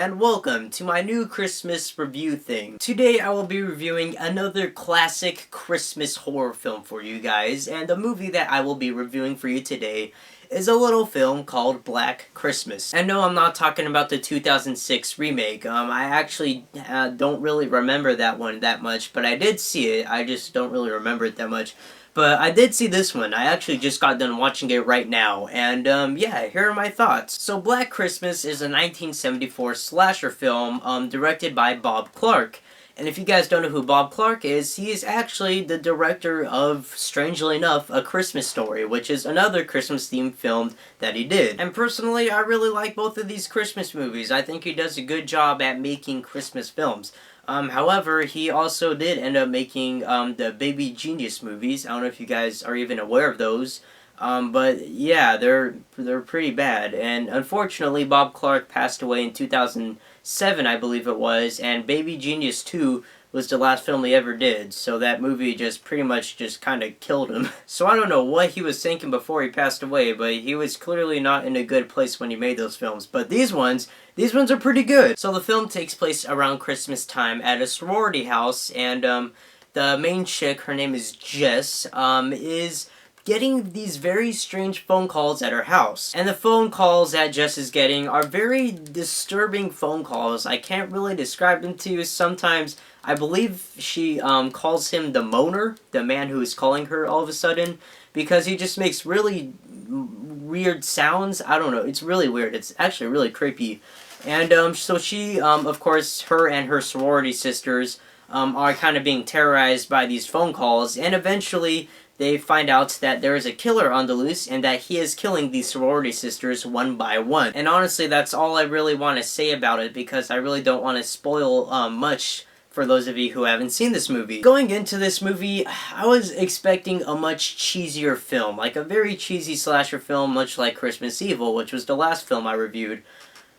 and welcome to my new Christmas review thing. Today I will be reviewing another classic Christmas horror film for you guys, and the movie that I will be reviewing for you today is a little film called Black Christmas. And no, I'm not talking about the 2006 remake. I actually don't really remember that one that much, but I did see it. I just don't really remember it that much. But I did see this one. I actually just got done watching it right now, and yeah, here are my thoughts. So Black Christmas is a 1974 slasher film directed by Bob Clark. And if you guys don't know who Bob Clark is, he is actually the director of, strangely enough, A Christmas Story, which is another Christmas-themed film that he did. And personally, I really like both of these Christmas movies. I think he does a good job at making Christmas films. However, he also did end up making the Baby Genius movies. I don't know if you guys are even aware of those. But yeah, they're pretty bad. And unfortunately, Bob Clark passed away in 2007, I believe it was, and Baby Genius 2 was the last film he ever did, so that movie just pretty much just kind of killed him. So I don't know what he was thinking before he passed away, but he was clearly not in a good place when he made those films. But these ones are pretty good. So the film takes place around Christmas time at a sorority house, and the main chick, her name is Jess, is getting these very strange phone calls at her house. And the phone calls that Jess is getting are very disturbing phone calls. I can't really describe them to you. Sometimes, I believe she calls him the moaner, the man who is calling her all of a sudden, because he just makes really weird sounds. I don't know, it's really weird. It's actually really creepy. And so she, of course, her and her sorority sisters are kind of being terrorized by these phone calls, and eventually they find out that there is a killer on the loose and that he is killing these sorority sisters one by one. And honestly, that's all I really want to say about it, because I really don't want to spoil much for those of you who haven't seen this movie. Going into this movie, I was expecting a much cheesier film, like a very cheesy slasher film, much like Christmas Evil, which was the last film I reviewed.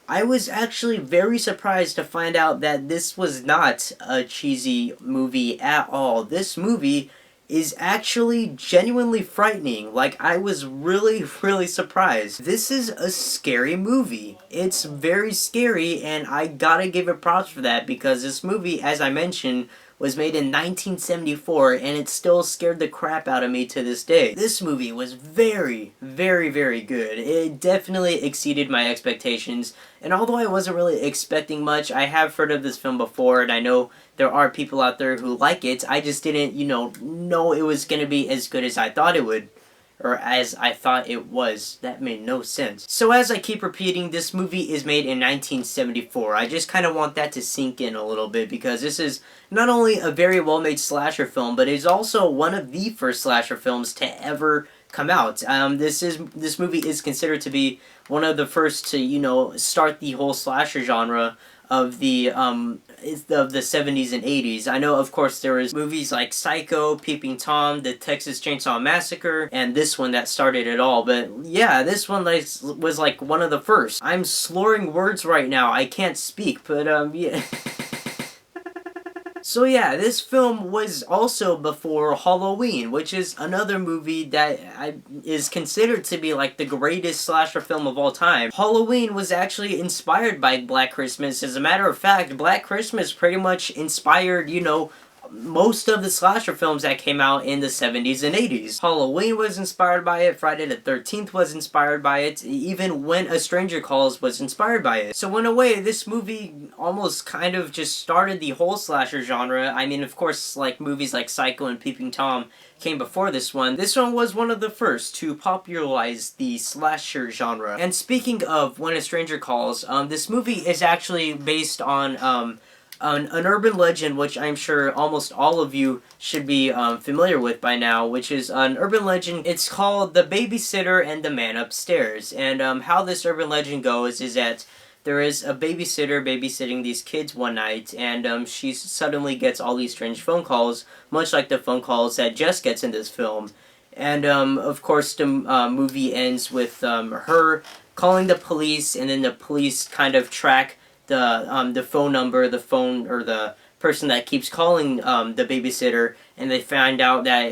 I was actually very surprised to find out that this was not a cheesy movie at all. This movie is actually genuinely frightening. Like, I was really, really surprised. This is a scary movie. It's very scary, and I gotta give it props for that, because this movie, as I mentioned, was made in 1974, and it still scared the crap out of me to this day. This movie was very, very, very good. It definitely exceeded my expectations, and although I wasn't really expecting much, I have heard of this film before, and I know there are people out there who like it. I just didn't, know it was gonna be as good as I thought it would. Or as I thought it was. That made no sense. So as I keep repeating, this movie is made in 1974. I just kind of want that to sink in a little bit, because this is not only a very well-made slasher film, but it's also one of the first slasher films to ever come out. This movie is considered to be one of the first to, start the whole slasher genre of the 70s and 80s. I know, of course, there was movies like Psycho, Peeping Tom, The Texas Chainsaw Massacre, and this one that started it all. But yeah, this one was like one of the first. I'm slurring words right now. I can't speak, but yeah. So yeah, this film was also before Halloween, which is another movie that is considered to be like the greatest slasher film of all time. Halloween was actually inspired by Black Christmas. As a matter of fact, Black Christmas pretty much inspired, most of the slasher films that came out in the 70s and 80s. Halloween was inspired by it, Friday the 13th was inspired by it, even When a Stranger Calls was inspired by it. So in a way, this movie almost kind of just started the whole slasher genre. I mean, of course, like movies like Psycho and Peeping Tom came before this one. This one was one of the first to popularize the slasher genre. And speaking of When a Stranger Calls, this movie is actually based on an urban legend, which I'm sure almost all of you should be familiar with by now, which is an urban legend. It's called The Babysitter and the Man Upstairs. And how this urban legend goes is that there is a babysitter babysitting these kids one night, and she suddenly gets all these strange phone calls, much like the phone calls that Jess gets in this film. And of course, the movie ends with her calling the police, and then the police kind of track the phone number, the person that keeps calling the babysitter, and they find out that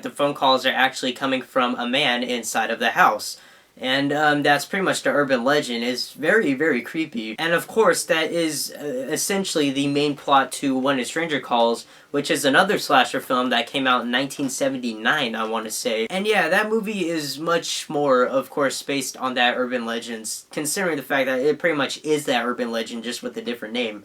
the phone calls are actually coming from a man inside of the house. And that's pretty much the urban legend. It's very, very creepy. And of course, that is essentially the main plot to When a Stranger Calls, which is another slasher film that came out in 1979, I want to say. And yeah, that movie is much more, of course, based on that urban legends, considering the fact that it pretty much is that urban legend, just with a different name.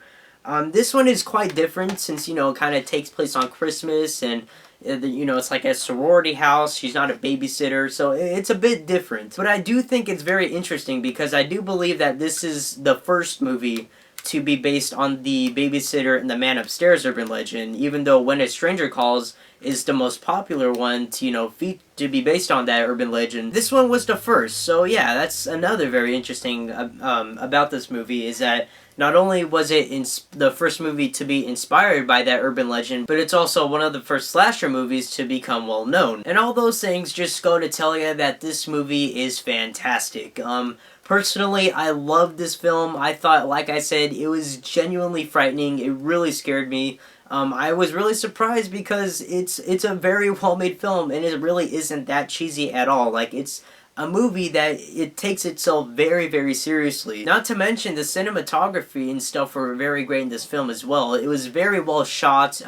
This one is quite different since, you know, it kind of takes place on Christmas and you know, it's like a sorority house. She's not a babysitter, so it's a bit different. But I do think it's very interesting because I do believe that this is the first movie to be based on the babysitter and the man upstairs urban legend, even though When a Stranger Calls is the most popular one to, you know, to be based on that urban legend. This one was the first, so yeah, that's another very interesting about this movie, is that not only was it the first movie to be inspired by that urban legend, but it's also one of the first slasher movies to become well known. And all those things just go to tell you that this movie is fantastic. Personally, I loved this film. I thought, like I said, it was genuinely frightening. It really scared me. I was really surprised because it's a very well-made film, and it really isn't that cheesy at all. Like, it's a movie that it takes itself very, very seriously. Not to mention the cinematography and stuff were very great in this film as well. It was very well shot.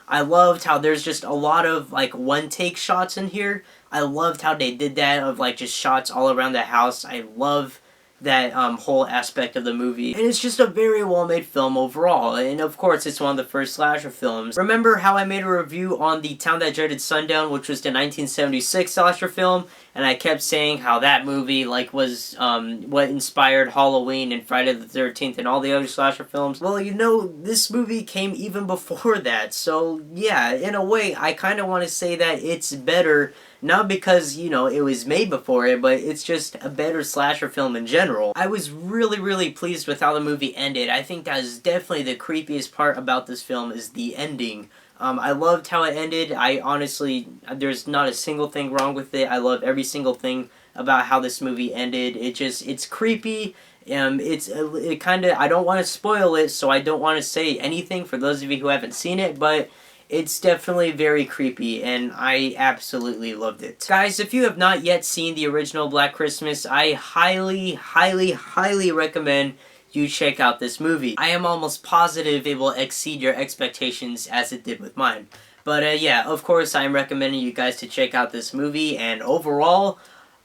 I loved how there's just a lot of like one-take shots in here. I loved how they did that, of like just shots all around the house. I love that whole aspect of the movie. And it's just a very well-made film overall. And of course, it's one of the first slasher films. Remember how I made a review on The Town That Dreaded Sundown, which was the 1976 slasher film? And I kept saying how that movie like was what inspired Halloween and Friday the 13th and all the other slasher films. Well, you know, this movie came even before that. So yeah, in a way, I kind of want to say that it's better, not because, you know, it was made before it, but it's just a better slasher film in general. I was really, really pleased with how the movie ended. I think that is definitely the creepiest part about this film, is the ending. I loved how it ended. I honestly, there's not a single thing wrong with it. I love every single thing about how this movie ended. It's creepy. It kind of, I don't want to spoil it, so I don't want to say anything for those of you who haven't seen it, but it's definitely very creepy, and I absolutely loved it. Guys, if you have not yet seen the original Black Christmas, I highly, highly, highly recommend you check out this movie. I am almost positive it will exceed your expectations as it did with mine. But yeah, of course, I am recommending you guys to check out this movie, and overall,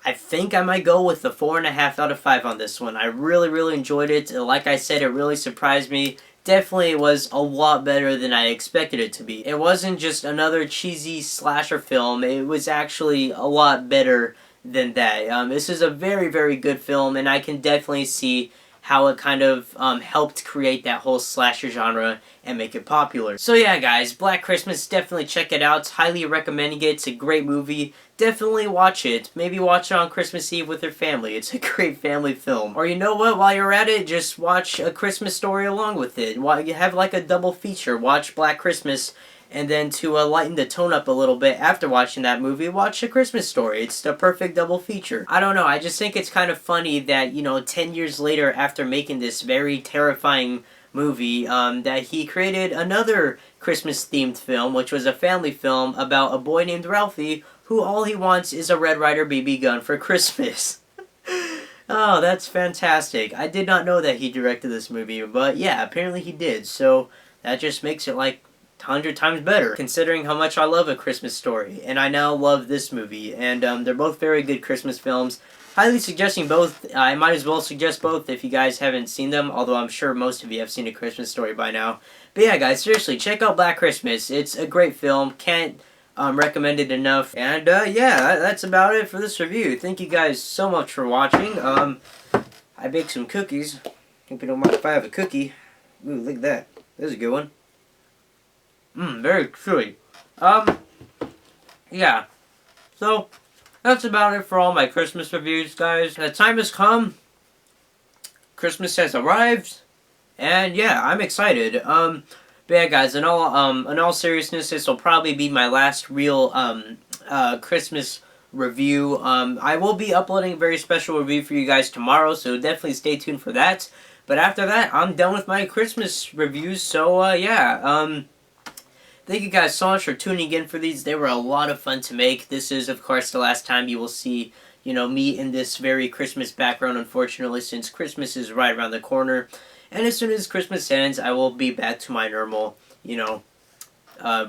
I think I might go with the 4.5 out of 5 on this one. I really, really enjoyed it. Like I said, it really surprised me. Definitely was a lot better than I expected it to be. It wasn't just another cheesy slasher film. It was actually a lot better than that. This is a very, very good film, and I can definitely see how it kind of helped create that whole slasher genre and make it popular. So yeah, guys, Black Christmas, definitely check it out. Highly recommending it. It's a great movie. Definitely watch it. Maybe watch it on Christmas Eve with your family. It's a great family film. Or you know what, while you're at it, just watch A Christmas Story along with it. You have like a double feature. Watch Black Christmas, and then to lighten the tone up a little bit after watching that movie, watch A Christmas Story. It's the perfect double feature. I don't know, I just think it's kind of funny that, you know, 10 years later after making this very terrifying movie, that he created another Christmas-themed film, which was a family film about a boy named Ralphie who all he wants is a Red Ryder BB gun for Christmas. Oh, that's fantastic. I did not know that he directed this movie, but yeah, apparently he did, so that just makes it like 100 times better, considering how much I love A Christmas Story, and I now love this movie, and they're both very good Christmas films. Highly suggesting both. I might as well suggest both if you guys haven't seen them, although I'm sure most of you have seen A Christmas Story by now. But yeah, guys, seriously, check out Black Christmas. It's a great film. Can't recommend it enough. And yeah, that's about it for this review. Thank you guys so much for watching. I baked some cookies. Hope you don't mind if I have a cookie. Ooh, look at that. This is a good one. Very chewy. Yeah. So, that's about it for all my Christmas reviews, guys. The time has come. Christmas has arrived. And yeah, I'm excited. But yeah, guys, in all seriousness, this will probably be my last real, Christmas review. I will be uploading a very special review for you guys tomorrow, so definitely stay tuned for that. But after that, I'm done with my Christmas reviews, so, yeah, thank you guys so much for tuning in for these. They were a lot of fun to make. This is, of course, the last time you will see, me in this very Christmas background, unfortunately, since Christmas is right around the corner. And as soon as Christmas ends, I will be back to my normal,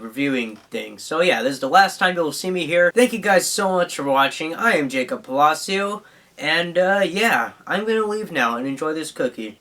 reviewing things. So yeah, this is the last time you'll see me here. Thank you guys so much for watching. I am Jacob Palacio, and yeah, I'm gonna leave now and enjoy this cookie.